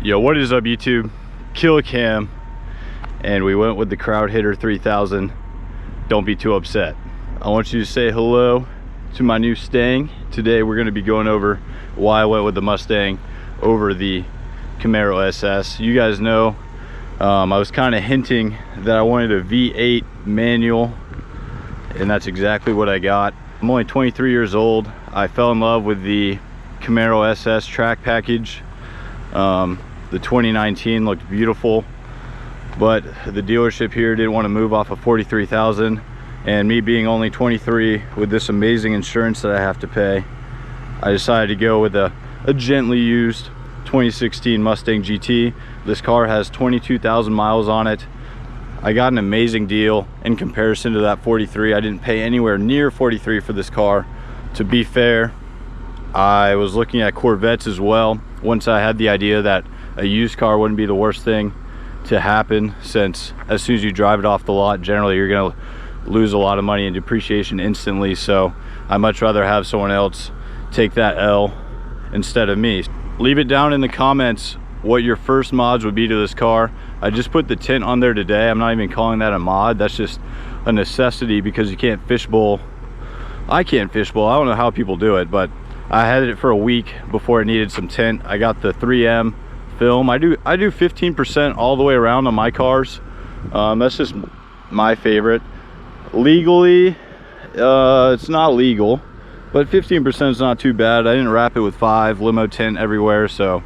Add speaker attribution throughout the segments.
Speaker 1: Yo, what is up YouTube? Kill Cam, and we went with the Crowd Hitter 3000. Don't be too upset. I want you to say hello to my new Mustang. Today we're going to be going over why I went with the Mustang over the Camaro SS. You guys know I was kind of hinting that I wanted a V8 manual, and that's exactly what I got. I'm only 23 years old. I fell in love with the Camaro SS track package. The 2019 looked beautiful, but the dealership here didn't want to move off of 43,000, and me being only 23 with this amazing insurance that I have to pay, I decided to go with a gently used 2016 Mustang GT. This car has 22,000 miles on it. I got an amazing deal in comparison to that 43. I didn't pay anywhere near 43 for this car. To be fair, I was looking at Corvettes as well once I had the idea that a used car wouldn't be the worst thing to happen, since as soon as you drive it off the lot, generally you're going to lose a lot of money in depreciation instantly. So I'd much rather have someone else take that L instead of me. Leave it down in the comments what your first mods would be to this car. I just put the tint on there today. I'm not even calling that a mod. That's just a necessity because you can't fishbowl. I can't fishbowl. I don't know how people do it, but I had it for a week before it needed some tint. I got the 3M film. I do 15% all the way around on my cars. That's just my favorite. Legally, it's not legal, but 15% is not too bad. I didn't wrap it with 5 limo tint everywhere. So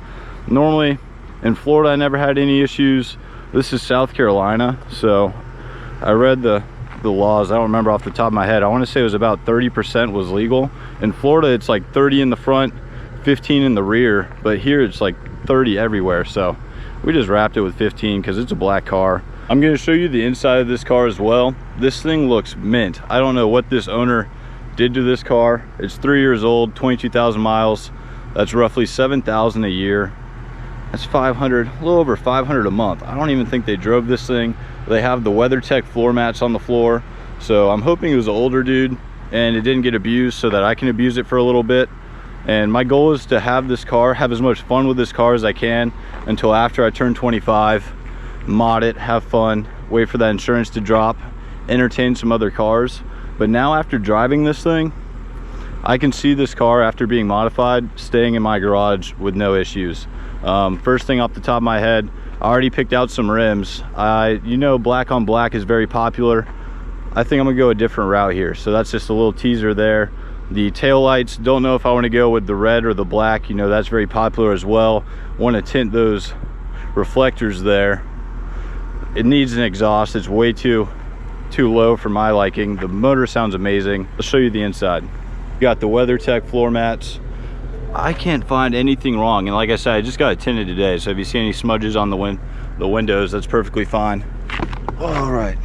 Speaker 1: normally in Florida I never had any issues. This is South Carolina, so I read the laws. I don't remember off the top of my head. I want to say it was about 30% was legal. In Florida it's like 30 in the front, 15 in the rear, but here it's like 30 everywhere. So we just wrapped it with 15 because it's a black car. I'm going to show you the inside of this car as well. This thing looks mint. I don't know what this owner did to this car. It's 3 years old, 22,000 miles. That's roughly 7,000 a year. That's 500, a little over 500 a month. I don't even think they drove this thing. They have the WeatherTech floor mats on the floor, so I'm hoping it was an older dude and it didn't get abused so that I can abuse it for a little bit. And my goal is to have this car, have as much fun with this car as I can until after I turn 25, mod it, have fun, wait for that insurance to drop, entertain some other cars. But now after driving this thing, I can see this car after being modified staying in my garage with no issues. First thing off the top of my head, I already picked out some rims. You know, black on black is very popular. I think I'm gonna go a different route here. So that's just a little teaser there. The tail lights, don't know if I want to go with the red or the black. You know, that's very popular as well. Want to tint those reflectors there. It needs an exhaust. It's way too low for my liking. The motor sounds amazing. I'll show you the inside. You got the WeatherTech floor mats. I can't find anything wrong, and like I said, I just got it tinted today, so if you see any smudges on the windows, that's perfectly fine. All right,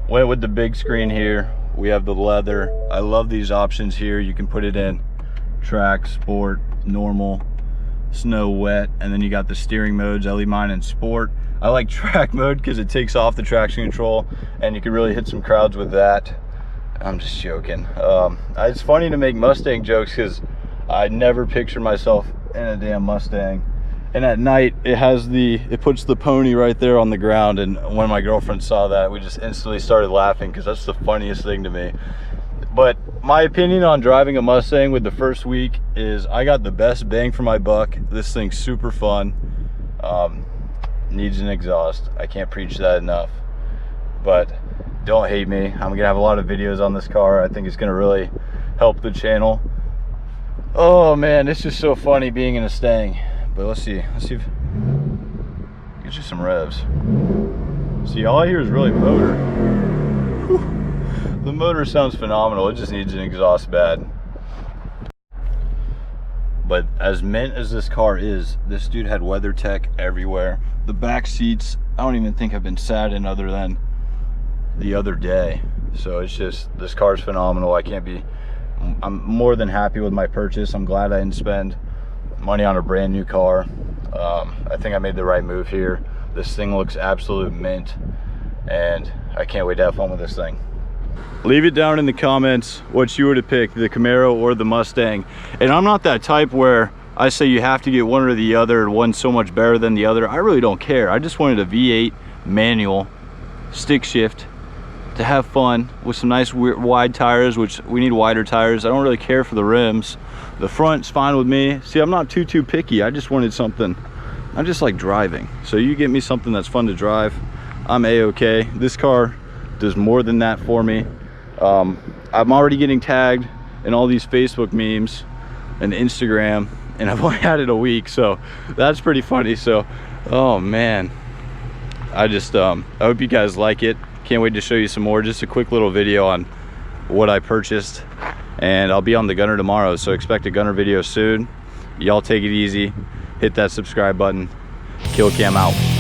Speaker 1: went with the big screen here. We have the leather. I love these options here. You can put it in track, sport, normal, snow, wet, and then you got the steering modes. I leave mine in sport. I like track mode because it takes off the traction control and you can really hit some crowds with that. I'm just joking. It's funny to make Mustang jokes because I never picture myself in a damn Mustang. And at night it puts the pony right there on the ground, and when my girlfriend saw that, we just instantly started laughing because that's the funniest thing to me. But my opinion on driving a Mustang with the first week is I got the best bang for my buck. This thing's super fun. Needs an exhaust. I can't preach that enough, but don't hate me. I'm gonna have a lot of videos on this car. I think it's gonna really help the channel. Oh man, it's just so funny being in a Mustang. But let's see if get you some revs. See, all I hear is really motor. Whew. The motor sounds phenomenal. It just needs an exhaust bad. But as mint as this car is, this dude had WeatherTech everywhere. The back seats, I don't even think I've been sat in other than the other day. So it's just, this car's phenomenal. I'm more than happy with my purchase. I'm glad I didn't spend money on a brand new car. I think I made the right move here. This thing looks absolute mint, and I can't wait to have fun with this thing. Leave it down in the comments what you would have picked, the Camaro or the Mustang. And I'm not that type where I say you have to get one or the other, one's so much better than the other. I really don't care. I just wanted a V8 manual stick shift to have fun with some nice wide tires, which we need wider tires. I don't really care for the rims. The front's fine with me. See, I'm not too picky. I just wanted something, I just like driving. So you get me something that's fun to drive, I'm a-okay. This car does more than that for me. I'm already getting tagged in all these Facebook memes and Instagram, and I've only had it a week, so that's pretty funny. So, oh man, I hope you guys like it. Can't wait to show you some more. Just a quick little video on what I purchased, and I'll be on the Gunner tomorrow, so expect a Gunner video soon. Y'all take it easy, hit that subscribe button. Kill Cam out.